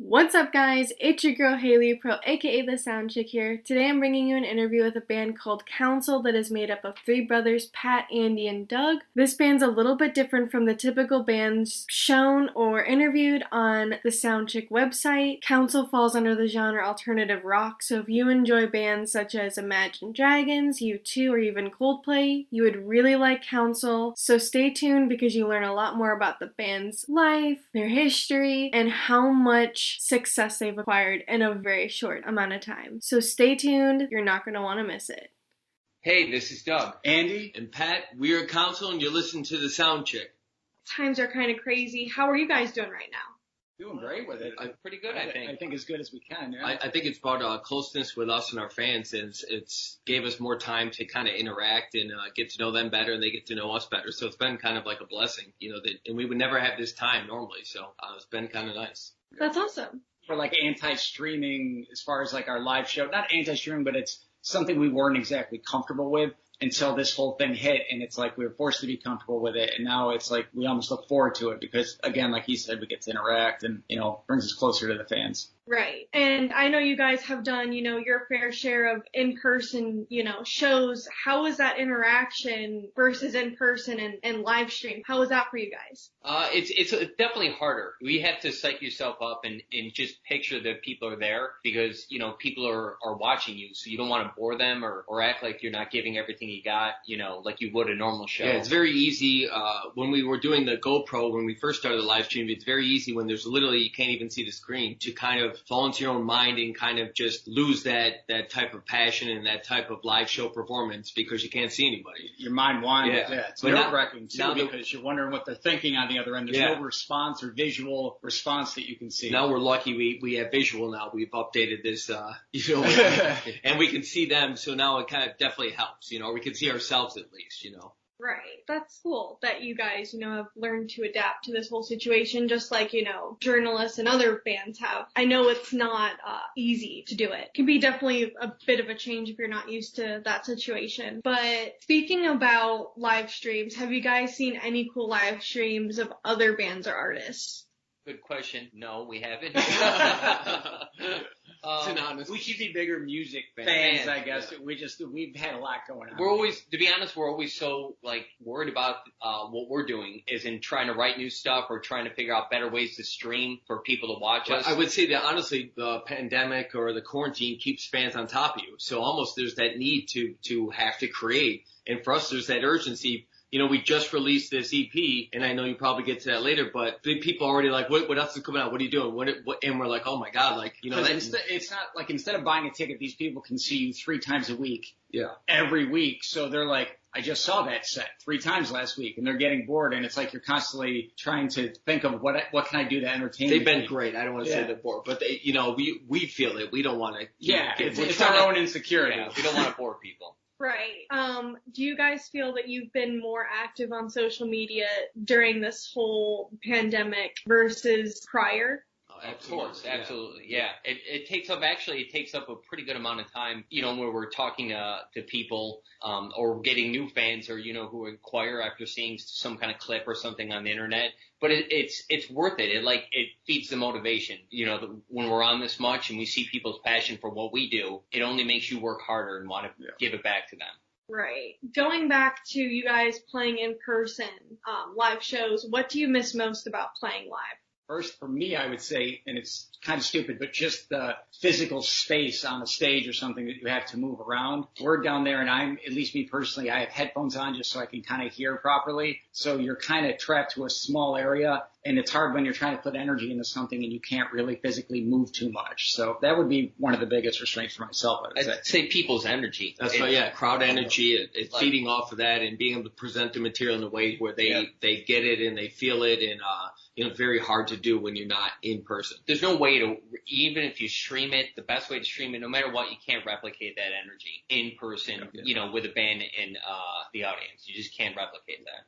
What's up, guys? It's your girl Haley Pro, aka the SoundChick here. Today I'm bringing you an interview with a band called Council that is made up of three brothers, Pat, Andy, and Doug. This band's a little bit different from the typical bands shown or interviewed on the SoundChick website. Council falls under the genre alternative rock, so if you enjoy bands such as Imagine Dragons, U2, or even Coldplay, you would really like Council. So stay tuned because you learn a lot more about the band's life, their history, and how much success they've acquired in a very short amount of time. So stay tuned, you're not going to want to miss it. Hey, this is Doug, Andy, and Pat. We are Council, and you're listening to the SoundChick. Times are kind of crazy. How are you guys doing right now? doing great with it. Pretty good, I think. I think as good as we can. Yeah. I think it's brought closeness with us and our fans, and it's gave us more time to kind of interact and get to know them better, and they get to know us better. So it's been kind of like a blessing, and we would never have this time normally. So it's been kind of nice. That's awesome. For like anti-streaming, as far as like our live show, not anti-streaming, but it's something we weren't exactly comfortable with until this whole thing hit, and it's like we were forced to be comfortable with it, and now it's like we almost look forward to it because, again, like he said, we get to interact and, brings us closer to the fans. Right. And I know you guys have done, your fair share of in-person, shows. How is that interaction versus in-person and live stream? How is that for you guys? It's definitely harder. We have to psych yourself up and just picture that people are there because, people are watching you. So you don't want to bore them or act like you're not giving everything you got, like you would a normal show. Yeah, it's very easy. When we were doing the GoPro, when we first started the live stream, it's very easy when there's literally, you can't even see the screen to kind of fall into your own mind and kind of just lose that type of passion and that type of live show performance because you can't see anybody. Your mind wanders. Yeah. It's nerve-wracking too because you're wondering what they're thinking on the other end. There's no response or visual response that you can see. Now we're lucky we have visual now. We've updated this, and we can see them. So now it kind of definitely helps. We can see ourselves at least. Right. That's cool that you guys, have learned to adapt to this whole situation just like, journalists and other bands have. I know it's not easy to do it. It can be definitely a bit of a change if you're not used to that situation. But speaking about live streams, have you guys seen any cool live streams of other bands or artists? Good question. No, we haven't. We should be bigger music fans, I guess. Yeah. We've had a lot going on. To be honest, we're always so worried about what we're doing, is in trying to write new stuff or trying to figure out better ways to stream for people to watch us. I would say that honestly, the pandemic or the quarantine keeps fans on top of you. So almost there's that need to have to create, and for us, there's that urgency. We just released this EP, and I know you probably get to that later, but people already like, what else is coming out? What are you doing? What? And we're like, oh my God, it's not like instead of buying a ticket, these people can see you 3 times a week. Yeah. Every week. So they're like, I just saw that set 3 times last week, and they're getting bored, and it's like you're constantly trying to think of what can I do to entertain. They've been great. I don't want to say they're bored, but they, we feel it. We don't want to. It's our own insecurity. Yeah, we don't want to bore people. Right. Do you guys feel that you've been more active on social media during this whole pandemic versus prior? Of course, absolutely, yeah. It takes up a pretty good amount of time, when we're talking to people, or getting new fans or, who inquire after seeing some kind of clip or something on the internet. But it's worth it. It feeds the motivation, when we're on this much and we see people's passion for what we do, it only makes you work harder and want to give it back to them. Right. Going back to you guys playing in person, live shows, what do you miss most about playing live? First, for me, I would say, and it's kind of stupid, but just the physical space on a stage or something that you have to move around. We're down there, and at least me personally, I have headphones on just so I can kind of hear properly. So you're kind of trapped to a small area, and it's hard when you're trying to put energy into something and you can't really physically move too much. So that would be one of the biggest restraints for myself. I'd say people's energy. That's right, crowd energy. It's feeding off of that and being able to present the material in a way where they get it and they feel it, and it's very hard to do when you're not in person. There's no way to, even if you stream it, the best way to stream it, no matter what, you can't replicate that energy in person, with a band and the audience. You just can't replicate that.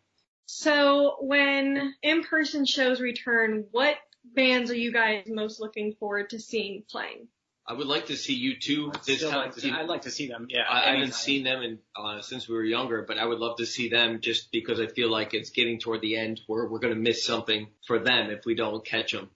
So when in-person shows return, what bands are you guys most looking forward to seeing playing? I would like to see U2 this time. I'd like to see them. Yeah, I haven't seen them since we were younger, but I would love to see them just because I feel like it's getting toward the end where we're going to miss something for them if we don't catch them.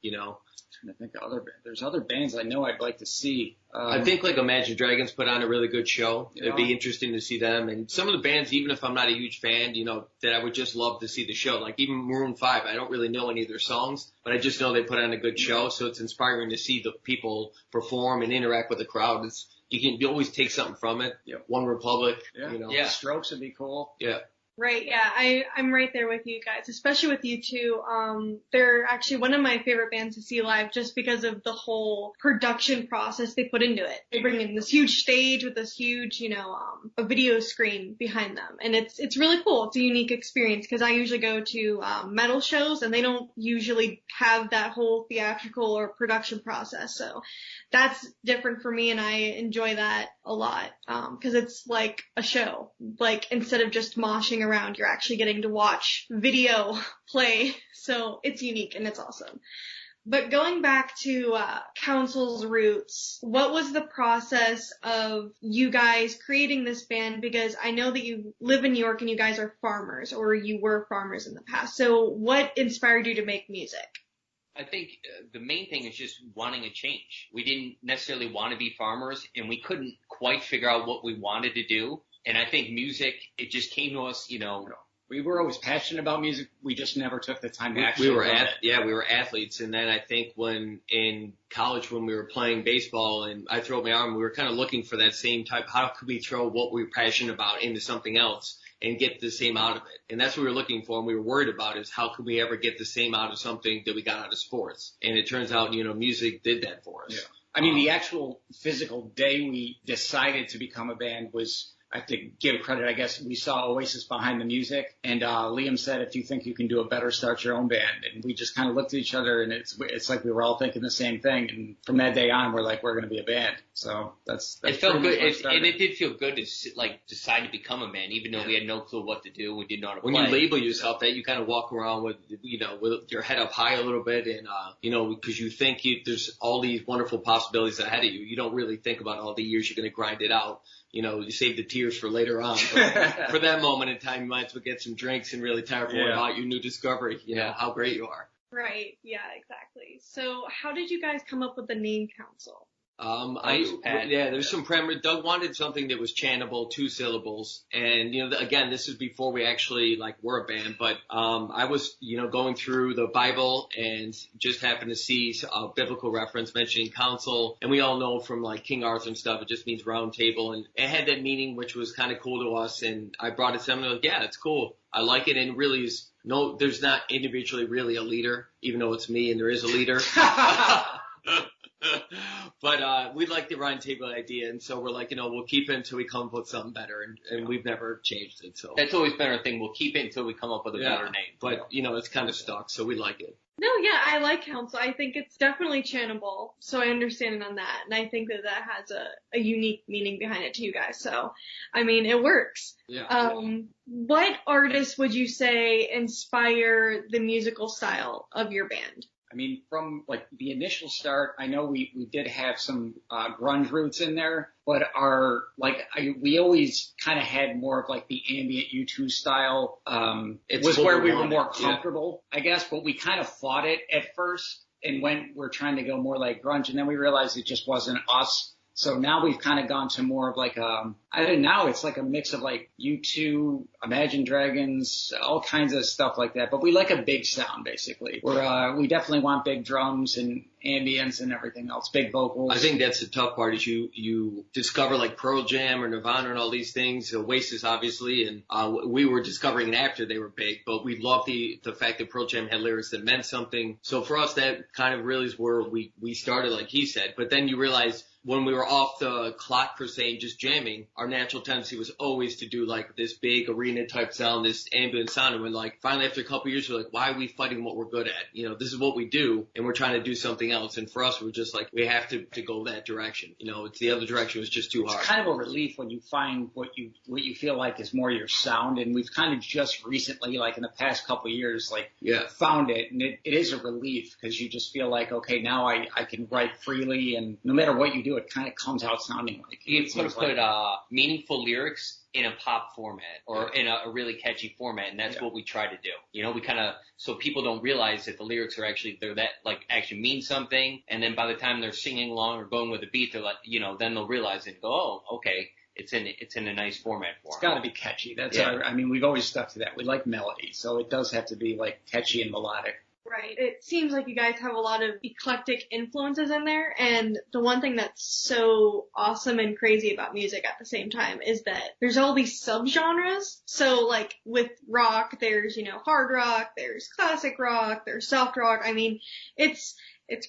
trying to think of there's other bands I know I'd like to see. I think like Imagine Dragons put on a really good show. Yeah. It'd be interesting to see them. And some of the bands, even if I'm not a huge fan, that I would just love to see the show. Like even Maroon 5, I don't really know any of their songs, but I just know they put on a good show. So it's inspiring to see the people perform and interact with the crowd. You always take something from it. Yep. One Republic, Yeah. Strokes would be cool. Yeah. Right, yeah, I'm right there with you guys, especially with you two. They're actually one of my favorite bands to see live just because of the whole production process they put into it. They bring in this huge stage with this huge, a video screen behind them. And it's really cool. It's a unique experience because I usually go to metal shows and they don't usually have that whole theatrical or production process. So that's different for me and I enjoy that a lot because it's like a show. Like instead of just moshing around, you're actually getting to watch video play. So it's unique and it's awesome. But going back to Council's roots, what was the process of you guys creating this band? Because I know that you live in New York and you guys are farmers, or you were farmers in the past. So what inspired you to make music? I think the main thing is just wanting a change. We didn't necessarily want to be farmers, and we couldn't quite figure out what we wanted to do. And I think music, it just came to us, We were always passionate about music. We just never took the time to actually we were athletes. And then I think when in college, when we were playing baseball and I threw up my arm, we were kind of looking for that same type. How could we throw what we were passionate about into something else and get the same out of it? And that's what we were looking for. And we were worried about is how could we ever get the same out of something that we got out of sports? And it turns out, music did that for us. Yeah. I mean, the actual physical day we decided to become a band was, I have to give credit, I guess, we saw Oasis Behind the Music, and Liam said, if you think you can do it better, start your own band. And we just kind of looked at each other, and it's like we were all thinking the same thing. And from that day on, we're like, we're going to be a band. So that's it felt good, and it did feel good to decide to become a band, even though we had no clue what to do. We didn't know how to play. When you label yourself that, you kind of walk around with your head up high a little bit, and because you think there's all these wonderful possibilities ahead of you. You don't really think about all the years you're going to grind it out. You save the tears for later on. But for that moment in time, you might as well get some drinks and really tell everyone about your new discovery, how great you are. Right. Yeah, exactly. So how did you guys come up with the name Council? There's some parameters. Doug wanted something that was chantable, 2 syllables. And, again, this is before we actually were a band, but, I was, going through the Bible and just happened to see a biblical reference mentioning council. And we all know from King Arthur and stuff, it just means round table. And it had that meaning, which was kind of cool to us. And I brought it to them and they're like, yeah, it's cool. I like it. And really is there's not individually really a leader, even though it's me and there is a leader. But we like the round table idea, and so we're like, we'll keep it until we come up with something better, and we've never changed it. So that's always been our thing. We'll keep it until we come up with a better name. But it's kind of stuck, so we like it. No, yeah, I like Council. I think it's definitely chantable, so I understand it on that, and I think that has a unique meaning behind it to you guys. So, I mean, it works. Yeah. What artists would you say inspire the musical style of your band? I mean, from the initial start, I know we did have some grunge roots in there, but we always kind of had more of the ambient U2 style. It was where we were more comfortable, I guess, but we kind of fought it at first and we're trying to go more like grunge, and then we realized it just wasn't us. So now we've kind of gone to more of now it's like a mix of U2, Imagine Dragons, all kinds of stuff like that. But we like a big sound, basically. We definitely want big drums and ambience and everything else, big vocals. I think that's the tough part is you discover Pearl Jam or Nirvana and all these things, Oasis obviously, and we were discovering it after they were big, but we loved the fact that Pearl Jam had lyrics that meant something. So for us, that kind of really is where we started, like he said. But then you realize when we were off the clock per se and just jamming, our natural tendency was always to do this big arena type sound, this ambient sound. And we're finally after a couple of years, we're why are we fighting what we're good at? This is what we do, and we're trying to do something else. And for us, we're just we have to go that direction. It's the other direction was just too hard. It's kind of a relief when you find what you feel like is more your sound. And we've kind of just recently, in the past couple of years, found it. And it is a relief because you just feel okay, now I can write freely, and no matter what you do, it kind of comes out sounding like. You put meaningful lyrics in a pop format or in a really catchy format, and that's what we try to do. You know, we kind of, so people don't realize that the lyrics are actually, they're that, like, actually mean something, and then by the time they're singing along or going with a beat, they're like, you know, then they'll realize it and go, oh, okay, it's in a nice format for It's them. got to be catchy. That's I mean, we've always stuck to that. We like melody, so it does have to be, like, catchy and melodic. Right. It seems like you guys have a lot of eclectic influences in there, and the one thing that's so awesome and crazy about music at the same time is that there's all these subgenres. So, like, with rock, there's, you know, hard rock, there's classic rock, there's soft rock. I mean, it's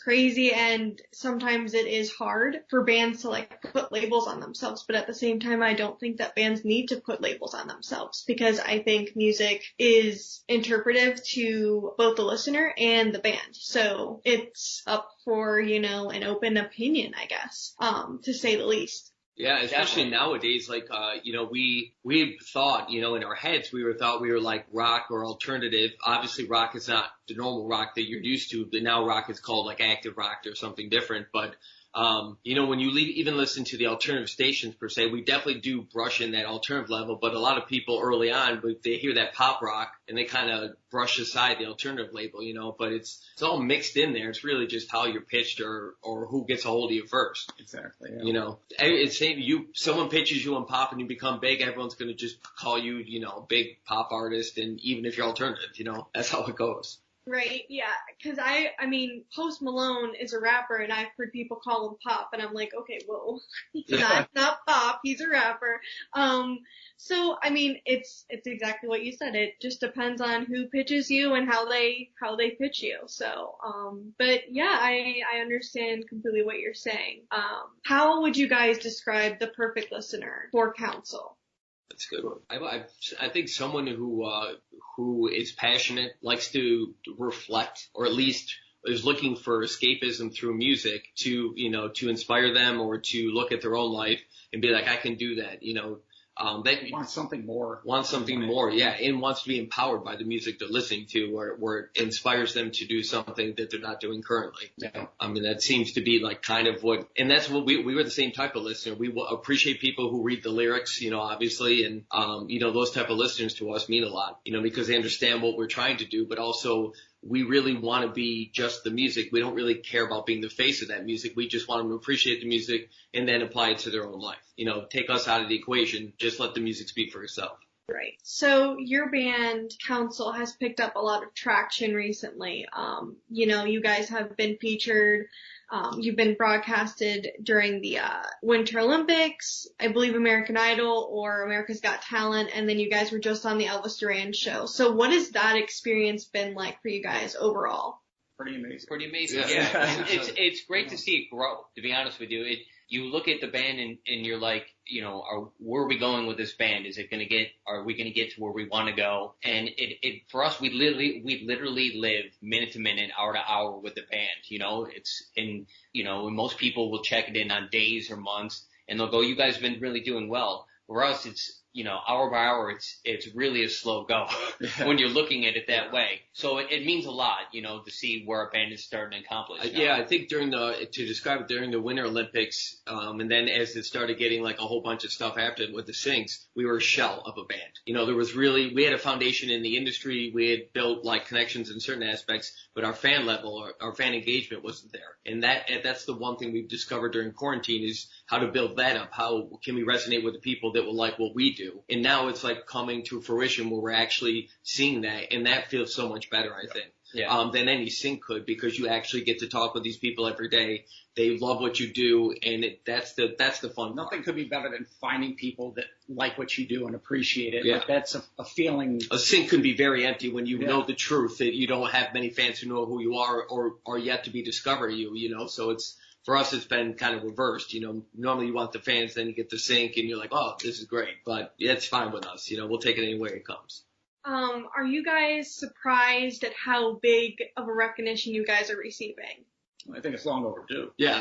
crazy, and sometimes it is hard for bands to, like, put labels on themselves, but at the same time, I don't think that bands need to put labels on themselves, because I think music is interpretive to both the listener and the band. So it's up for, you know, an open opinion, I guess, to say the least. Yeah, especially nowadays, like, you know, we thought, you know, in our heads, we were like rock or alternative. Obviously, rock is not the normal rock that you're used to, but now rock is called like active rock or something different. But, you know, when you even listen to the alternative stations per se, we definitely do brush in that alternative level. But a lot of people early on, they hear that pop rock and they kind of brush aside the alternative label, you know, but it's all mixed in there. It's really just how you're pitched or who gets a hold of you first. Exactly. Yeah. You know, it's someone pitches you on pop and you become big, everyone's going to just call you, you know, big pop artist. And even if you're alternative, you know, that's how it goes. Right, yeah, because I mean, Post Malone is a rapper, and I've heard people call him pop, and I'm like, okay, well, he's not pop, he's a rapper. So, I mean, it's exactly what you said. It just depends on who pitches you and how they pitch you. So, but yeah, I understand completely what you're saying. How would you guys describe the perfect listener for Council? That's a good one. I think someone who is passionate, likes to reflect, or at least is looking for escapism through music to, you know, to inspire them or to look at their own life and be like, I can do that, you know. That wants something more. Yeah, and wants to be empowered by the music they're listening to, where it inspires them to do something that they're not doing currently. Yeah. I mean, that seems to be like kind of what, and that's what we were the same type of listener. We appreciate people who read the lyrics, you know, obviously, and you know, those type of listeners to us mean a lot, you know, because they understand what we're trying to do, but also we really want to be just the music. We don't really care about being the face of that music. We just want them to appreciate the music and then apply it to their own life. You know, take us out of the equation. Just let the music speak for itself. Right. So your band, Council, has picked up a lot of traction recently. You know, you guys have been featured. You've been broadcasted during the Winter Olympics, I believe American Idol or America's Got Talent, and then you guys were just on the Elvis Duran Show. So what has that experience been like for you guys overall? Pretty amazing. Yeah. It's great to see it grow, to be honest with you. You look at the band and you're like, you know, where are we going with this band? Are we going to get to where we want to go? And for us, we literally live minute to minute, hour to hour with the band, you know, and most people will check it in on days or months and they'll go, you guys have been really doing well. For us, it's, you know, hour by hour, it's really a slow go when you're looking at it that way. So it means a lot, you know, to see where a band is starting to accomplish. Yeah, I think during the Winter Olympics, and then as it started getting like a whole bunch of stuff after with the Sings, we were a shell of a band. You know, we had a foundation in the industry. We had built like connections in certain aspects, but our fan level, our fan engagement wasn't there. And that's the one thing we've discovered during quarantine is how to build that up. How can we resonate with the people that will like what we do? And now it's like coming to fruition where we're actually seeing that, and that feels so much better, I think. Yeah. Than any sync could, because you actually get to talk with these people every day. They love what you do, and that's the fun. Nothing could be better than finding people that like what you do and appreciate it. Yeah. Like that's a feeling. A sync can be very empty when you know the truth, that you don't have many fans who know who you are or are yet to be discover you, you know. So for us, it's been kind of reversed. You know, normally you want the fans, then you get the sync, and you're like, oh, this is great. But it's fine with us. You know, we'll take it any way it comes. Are you guys surprised at how big of a recognition you guys are receiving? I think it's long overdue. Yeah.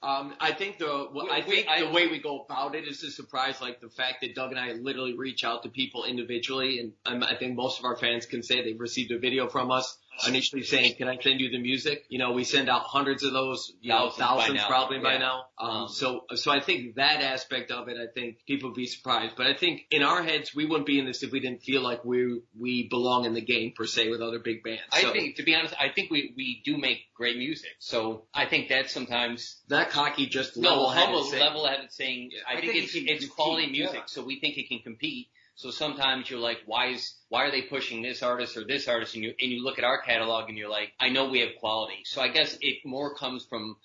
I think the way we go about it is to surprise, like the fact that Doug and I literally reach out to people individually, and I think most of our fans can say they've received a video from us. initially saying, can I send you the music? You know, we send out hundreds of those, thousands probably by now. So I think that aspect of it, I think people would be surprised. But I think in our heads, we wouldn't be in this if we didn't feel like we belong in the game, per se, with other big bands. I think, to be honest, I think we do make great music. So I think that's sometimes not cocky, just humble, level-headed saying. Yeah. I think it's quality music, so we think it can compete. So sometimes you're like, why are they pushing this artist or this artist? And you look at our catalog and you're like, I know we have quality. So I guess it more comes from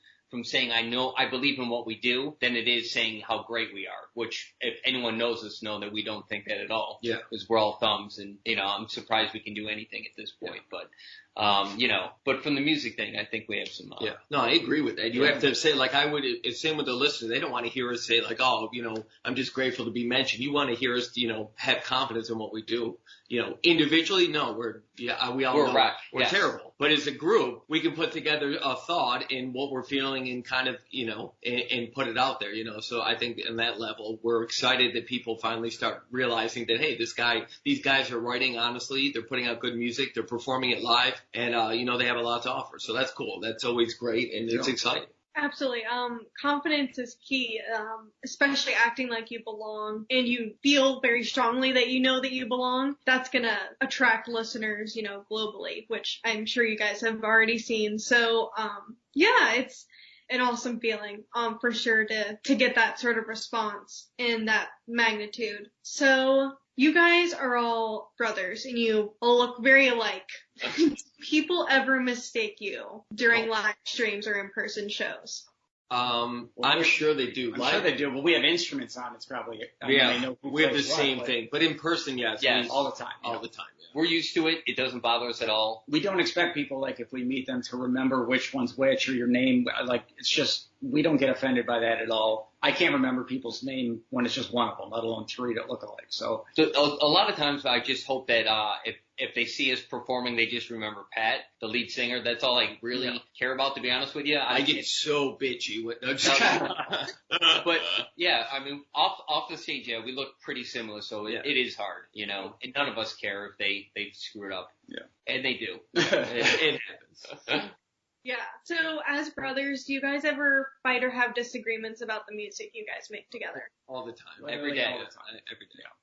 saying I believe in what we do than it is saying how great we are, which if anyone knows us know that we don't think that at all. Yeah. Because we're all thumbs and, I'm surprised we can do anything at this point. Yeah. But from the music thing, I think we have some. Yeah. No, I agree with that. You have to say, like, it's same with the listener. They don't want to hear us say, like, oh, I'm just grateful to be mentioned. You want to hear us, have confidence in what we do. Individually, no, we're rock. We're terrible. But as a group, we can put together a thought in what we're feeling and kind of, and put it out there, So I think in that level, we're excited that people finally start realizing that, hey, these guys are writing honestly. They're putting out good music. They're performing it live. And, they have a lot to offer. So that's cool. That's always great. And it's exciting. Absolutely. Confidence is key, especially acting like you belong and you feel very strongly that you know that you belong. That's going to attract listeners, globally, which I'm sure you guys have already seen. So, it's an awesome feeling, for sure to get that sort of response in that magnitude. So you guys are all brothers and you all look very alike. People ever mistake you during live streams or in-person shows? I'm sure they do. I'm sure they do. Well, we have instruments on. It's probably we have the same thing. But in person, yes. All the time. All the time. Yeah. We're used to it. It doesn't bother us at all. We don't expect people, like, if we meet them to remember which one's which or your name. Like, it's just, we don't get offended by that at all. I can't remember people's name when it's just one of them, let alone three that look alike. So a lot of times I just hope that if they see us performing, they just remember Pat, the lead singer. That's all I really care about, to be honest with you. I get so bitchy with but yeah, I mean, off the stage, we look pretty similar, so it is hard, and none of us care if they screw it up. Yeah. And they do. It happens. Yeah. So as brothers, do you guys ever fight or have disagreements about the music you guys make together? All the time. Every day. All the time.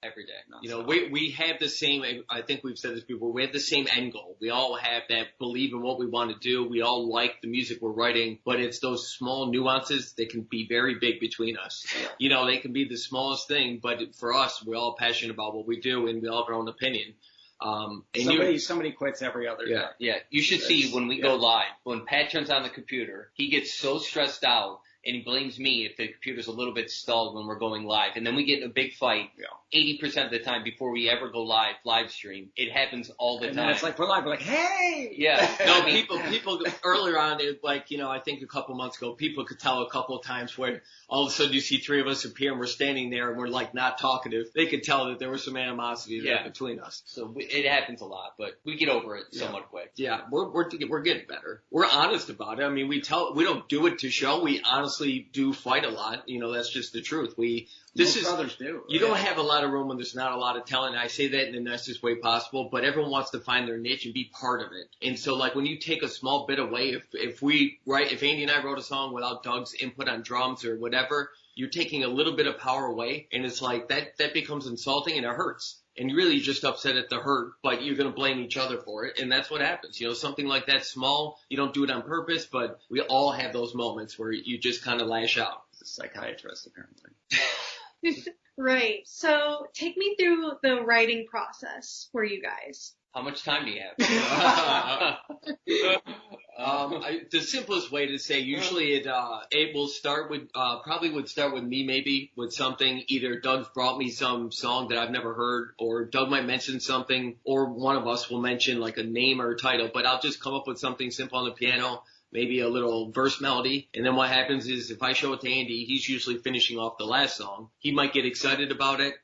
Every day. No, we have the same, I think we've said this before, we have the same end goal. We all have that belief in what we want to do. We all like the music we're writing, but it's those small nuances that can be very big between us. They can be the smallest thing, but for us, we're all passionate about what we do and we all have our own opinion. Somebody quits every other day. Yeah. You should see when we go live, when Pat turns on the computer, he gets so stressed out and he blames me if the computer's a little bit stalled when we're going live. And then we get in a big fight 80% of the time before we ever go live stream. It happens all the time. And it's like, we're live, we're like, hey! Yeah. No, people earlier on, I think a couple months ago, people could tell a couple of times where all of a sudden you see three of us appear and we're standing there and we're like not talkative. They could tell that there was some animosity there between us. So it happens a lot, but we get over it somewhat quick. Yeah, we're getting better. We're honest about it. I mean, we don't do it to show. We honestly do fight a lot. That's just the truth. Brothers do. You don't have a lot of room when there's not a lot of talent. I say that in the nicest way possible, but everyone wants to find their niche and be part of it. And so, like, when you take a small bit away, if Andy and I wrote a song without Doug's input on drums or whatever, you're taking a little bit of power away, and it's like that becomes insulting and it hurts. And you're really just upset at the hurt, but you're going to blame each other for it. And that's what happens. Something like that small, you don't do it on purpose, but we all have those moments where you just kind of lash out. It's a psychiatrist, apparently. Right. So take me through the writing process for you guys. How much time do you have? The simplest way to say, usually it will start with, probably would start with me maybe with something. Either Doug's brought me some song that I've never heard, or Doug might mention something, or one of us will mention like a name or a title, but I'll just come up with something simple on the piano. Maybe a little verse melody. And then what happens is if I show it to Andy, he's usually finishing off the last song. He might get excited about it.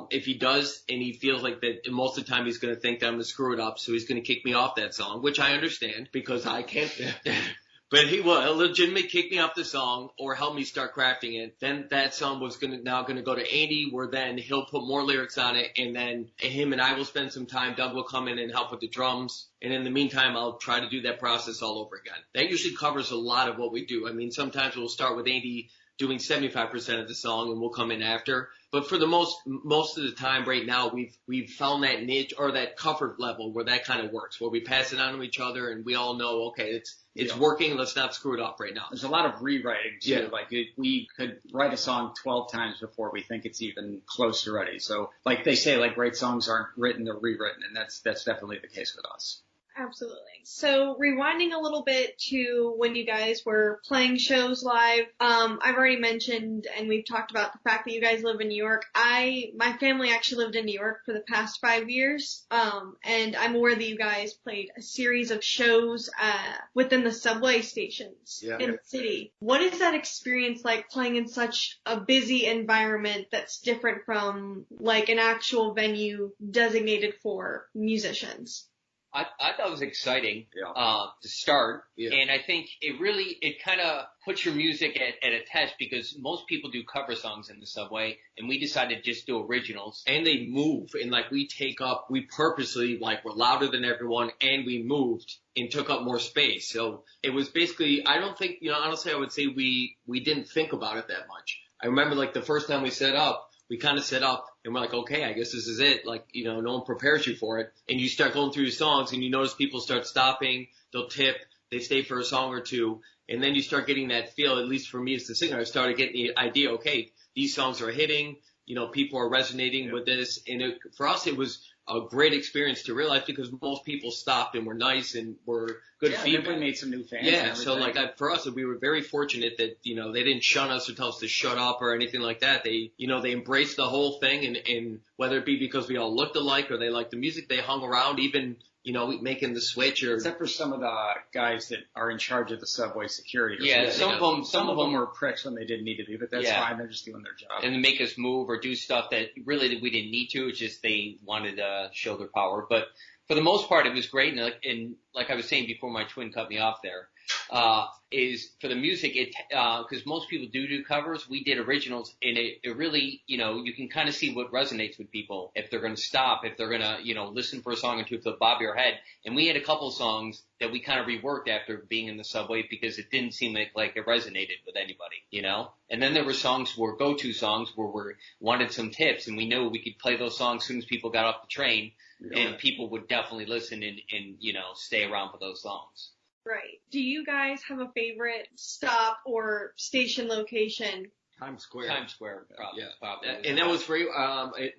If he does and he feels like that, most of the time he's going to think that I'm going to screw it up. So he's going to kick me off that song, which I understand because I can't. But he will legitimately kick me off the song or help me start crafting it. Then that song was now gonna go to Andy, where then he'll put more lyrics on it, and then him and I will spend some time. Doug will come in and help with the drums. And in the meantime, I'll try to do that process all over again. That usually covers a lot of what we do. I mean, sometimes we'll start with Andy doing 75% of the song and we'll come in after. But for the most of the time right now, we've found that niche or that comfort level where that kind of works, where we pass it on to each other and we all know, okay, it's working. Let's not screw it up right now. There's a lot of rewriting too. Yeah. Like we could write a song 12 times before we think it's even close to ready. So like they say, like great songs aren't written, they're rewritten. And that's definitely the case with us. Absolutely. So rewinding a little bit to when you guys were playing shows live, I've already mentioned and we've talked about the fact that you guys live in New York. My family actually lived in New York for the past 5 years, and I'm aware that you guys played a series of shows within the subway stations in the city. What is that experience like playing in such a busy environment that's different from like an actual venue designated for musicians? I thought it was exciting to start, and I think it kind of puts your music at a test because most people do cover songs in the subway, and we decided to just do originals. And they move, and like we purposely like we're louder than everyone, and we moved and took up more space. So it was basically, I don't think, honestly, I would say we didn't think about it that much. I remember like the first time we set up. We kind of set up and we're like, okay, I guess this is it. Like, no one prepares you for it. And you start going through your songs and you notice people start stopping. They'll tip. They stay for a song or two. And then you start getting that feel, at least for me as the singer, I started getting the idea, okay, these songs are hitting. People are resonating with this. And for us, it was a great experience to realize because most people stopped and were nice and were good feedback. We made some new fans. Yeah, so like for us, we were very fortunate that they didn't shun us or tell us to shut up or anything like that. They they embraced the whole thing, and whether it be because we all looked alike or they liked the music, they hung around even making the switch or except for some of the guys that are in charge of the subway security. Yeah, some of them were pricks when they didn't need to be, but that's fine. They're just doing their job. And make us move or do stuff that really we didn't need to. It's just they wanted to show their power. But for the most part, it was great. And like I was saying before my twin cut me off there, is for the music, because most people do covers, we did originals, and it really, you can kind of see what resonates with people, if they're going to stop, if they're going to, listen for a song or two, if they'll bob your head. And we had a couple songs that we kind of reworked after being in the subway because it didn't seem like it resonated with anybody, And then there were songs go-to songs where we wanted some tips, and we knew we could play those songs as soon as people got off the train, and people would definitely listen and stay around for those songs. Right. Do you guys have a favorite stop or station location? Times Square, probably. Yeah. And that was for you.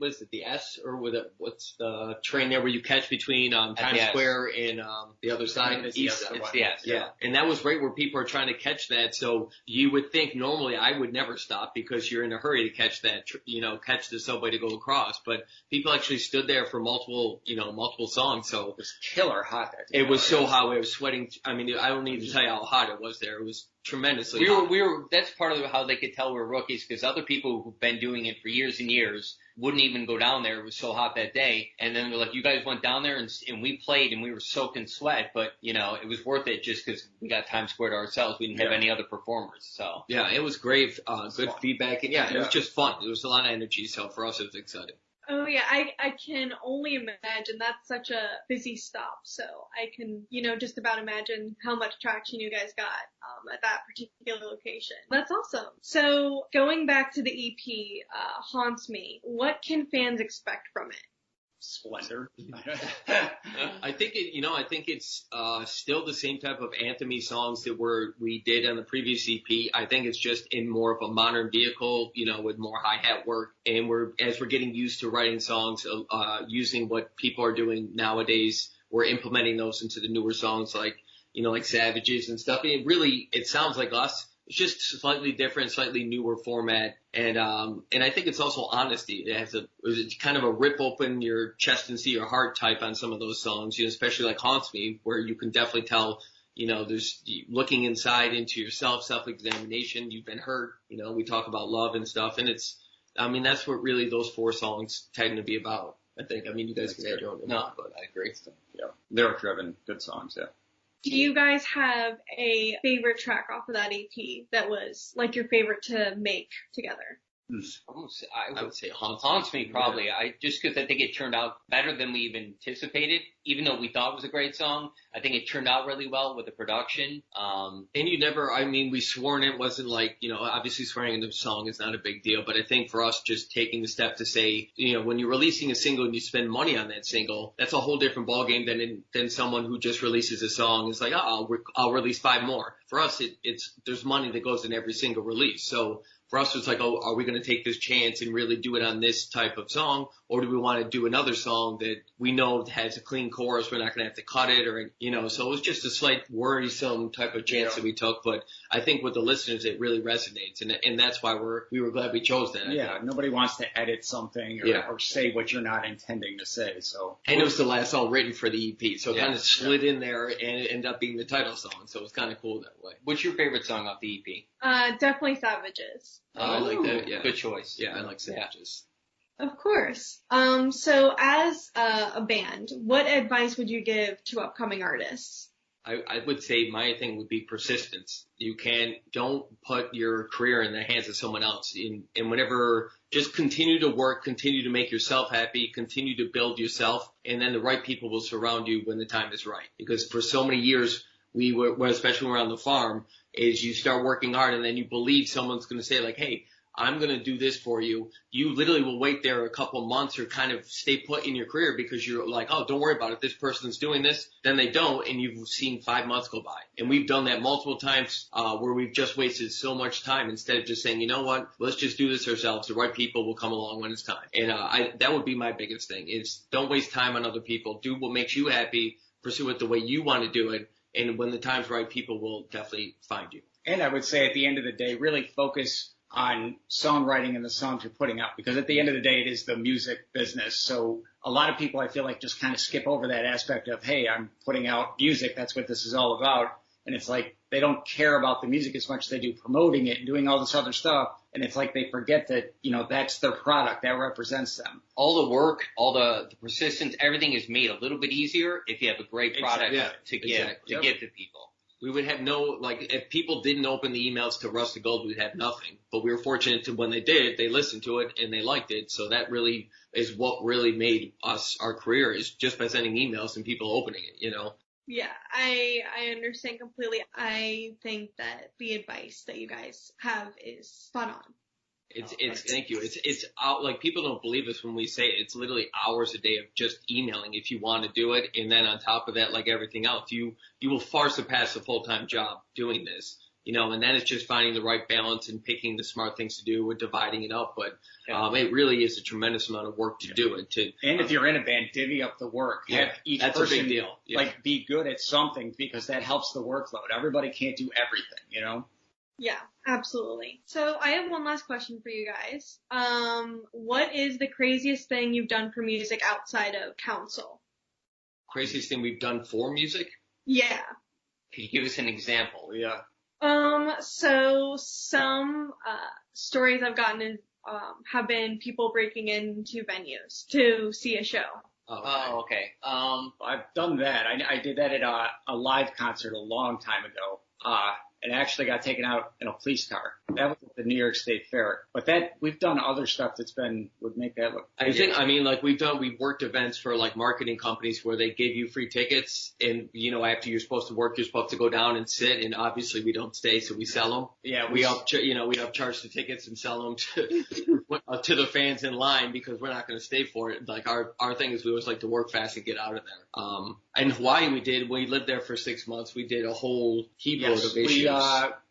Was it the S or what's the train there where you catch between Times Square and the other side? It's the S. Yeah. And that was right where people are trying to catch that. So you would think normally I would never stop because you're in a hurry to catch that, catch the subway to go across. But people actually stood there for multiple songs. So it was killer hot that day. It was so hot. We were sweating. I mean, I don't need to tell you how hot it was there. It was tremendously hot. We were. That's part of how they could tell we were rookies, because other people who've been doing it for years and years wouldn't even go down there. It was so hot that day. And then they're like, you guys went down there and we played and we were soaked in sweat, but it was worth it just because we got Times Square to ourselves. We didn't have any other performers. So yeah, it was great. Good feedback. And it was just fun. There was a lot of energy. So for us, it was exciting. Oh yeah, I can only imagine. That's such a busy stop, so I can, just about imagine how much traction you guys got at that particular location. That's awesome. So going back to the EP, Haunts Me, what can fans expect from it? Splendor. I think it's still the same type of anthem-y songs that we did on the previous EP. I think it's just in more of a modern vehicle, with more hi-hat work. And as we're getting used to writing songs, using what people are doing nowadays, we're implementing those into the newer songs like Savages and stuff. And it sounds like us. It's just slightly different, slightly newer format. And I think it's also honesty. It's kind of a rip open your chest and see your heart type on some of those songs, especially like Haunts Me, where you can definitely tell, there's looking inside into yourself, self-examination. You've been hurt. We talk about love and stuff. And that's what really those 4 songs tend to be about. I think. You guys can add your own. No, but I agree. Yeah. Lyric driven, good songs. Yeah. Do you guys have a favorite track off of that EP that was like your favorite to make together? I would say Haunts Me probably. Just because I think it turned out better than we even anticipated. Even though we thought it was a great song, I think it turned out really well with the production. And we sworn it wasn't like, obviously swearing in the song is not a big deal, but I think for us just taking the step to say, when you're releasing a single and you spend money on that single, that's a whole different ballgame than someone who just releases a song. It's like, I'll release 5 more. For us, there's money that goes in every single release. So for us, it's like, are we going to take this chance and really do it on this type of song? Or do we want to do another song that we know has a clean chorus? We're not going to have to cut it so it was just a slight worrisome type of chance that we took. But I think with the listeners, it really resonates. And that's why we were glad we chose that. Yeah. Nobody wants to edit something or say what you're not intending to say. So. And it was the last song written for the EP. So it kind of slid in there and it ended up being the title song. So it was kind of cool that way. What's your favorite song off the EP? Definitely Savages. I like that. Yeah. Good choice. Yeah, I like Savages. Of course. So as a band, what advice would you give to upcoming artists? I would say my thing would be persistence. Don't put your career in the hands of someone else. And whenever, just continue to work, continue to make yourself happy, continue to build yourself, and then the right people will surround you when the time is right. Because for so many years, especially around the farm, is you start working hard and then you believe someone's going to say like, hey, I'm going to do this for you. You literally will wait there a couple months or kind of stay put in your career because you're like, oh, don't worry about it. This person's doing this. Then they don't. And you've seen 5 months go by. And we've done that multiple times, where we've just wasted so much time instead of just saying, you know what, let's just do this ourselves. The right people will come along when it's time. And, that would be my biggest thing is don't waste time on other people. Do what makes you happy. Pursue it the way you want to do it. And when the time's right, people will definitely find you. And I would say at the end of the day, really focus on songwriting and the songs you're putting out, because at the end of the day, it is the music business. So a lot of people, I feel like, just kind of skip over that aspect of, hey, I'm putting out music. That's what this is all about. And it's like they don't care about the music as much as they do promoting it and doing all this other stuff. And it's like they forget that, that's their product. That represents them. All the work, all the persistence, everything is made a little bit easier if you have a great product to give to people. We would have if people didn't open the emails to Rusty Gold, we'd have nothing. But we were fortunate to when they did, they listened to it and they liked it. So that really is what really made us our career, is just by sending emails and people opening it, Yeah, I understand completely. I think that the advice that you guys have is spot on. Thank you. It's out, like, people don't believe us when we say it. It's literally hours a day of just emailing if you want to do it. And then on top of that, like everything else, you will far surpass a full-time job doing this, and then it's just finding the right balance and picking the smart things to do or dividing it up. But, it really is a tremendous amount of work to do it. And if you're in a band, divvy up the work. Yeah, have each that's person, a big deal. Yeah. Be good at something, because that helps the workload. Everybody can't do everything, Yeah, absolutely. So I have one last question for you guys. What is the craziest thing you've done for music outside of council? Craziest thing we've done for music? Yeah. Can you give us an example? Yeah. So some stories I've gotten is have been people breaking into venues to see a show. Oh, okay. I've done that. I did that at a live concert a long time ago. And actually got taken out in a police car. That was at the New York State Fair. But we've done other stuff would make that look. We've worked events for like marketing companies where they give you free tickets, and after you're supposed to work, you're supposed to go down and sit, and obviously we don't stay, so we sell them. Yeah, we upcharge the tickets and sell them to the fans in line, because we're not going to stay for it. Like our thing is we always like to work fast and get out of there. In Hawaii we lived there for 6 months. We did a whole heap of issues.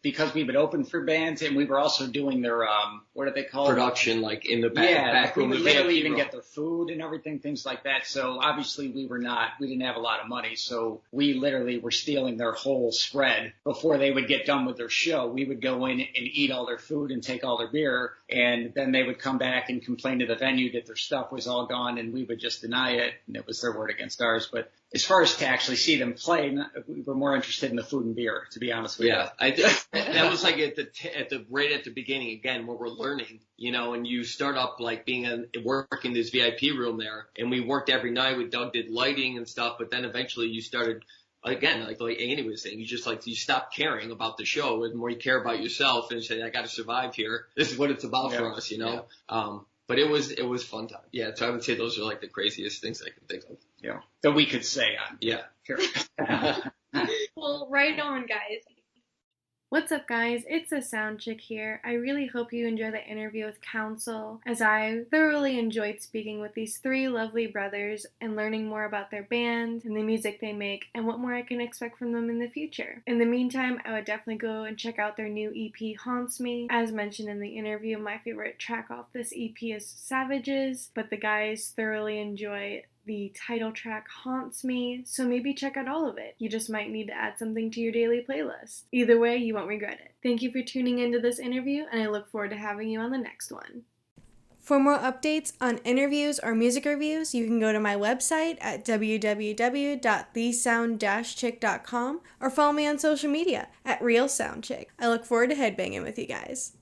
Because we would open for bands, and we were also doing their, what are they called? Production, like in the back room. We would literally even get their food and everything, things like that. So obviously we didn't have a lot of money. So we literally were stealing their whole spread before they would get done with their show. We would go in and eat all their food and take all their beer. And then they would come back and complain to the venue that their stuff was all gone, and we would just deny it. And it was their word against ours. But as far as to actually see them play, we were more interested in the food and beer, to be honest with you. Yeah, that was like right at the beginning again, where we're learning, and you start up like working this VIP room there, and we worked every night. Doug did lighting and stuff, but then eventually you started again, like Andy was saying, you stop caring about the show, and the more you care about yourself and say, I got to survive here. This is what it's about for us, you know? Yeah. But it was fun time. Yeah. So I would say those are like the craziest things I can think of. Yeah. That we could say on. Yeah. Here. Well, right on, guys. What's up, guys? It's a SoundChick here. I really hope you enjoy the interview with Council, as I thoroughly enjoyed speaking with these three lovely brothers and learning more about their band and the music they make and what more I can expect from them in the future. In the meantime, I would definitely go and check out their new EP, Haunts Me. As mentioned in the interview, my favorite track off this EP is Savages, but the guys thoroughly enjoy the title track Haunts Me, so maybe check out all of it. You just might need to add something to your daily playlist. Either way, you won't regret it. Thank you for tuning into this interview, and I look forward to having you on the next one. For more updates on interviews or music reviews, you can go to my website at www.thesound-chick.com or follow me on social media at RealSoundChick. I look forward to headbanging with you guys.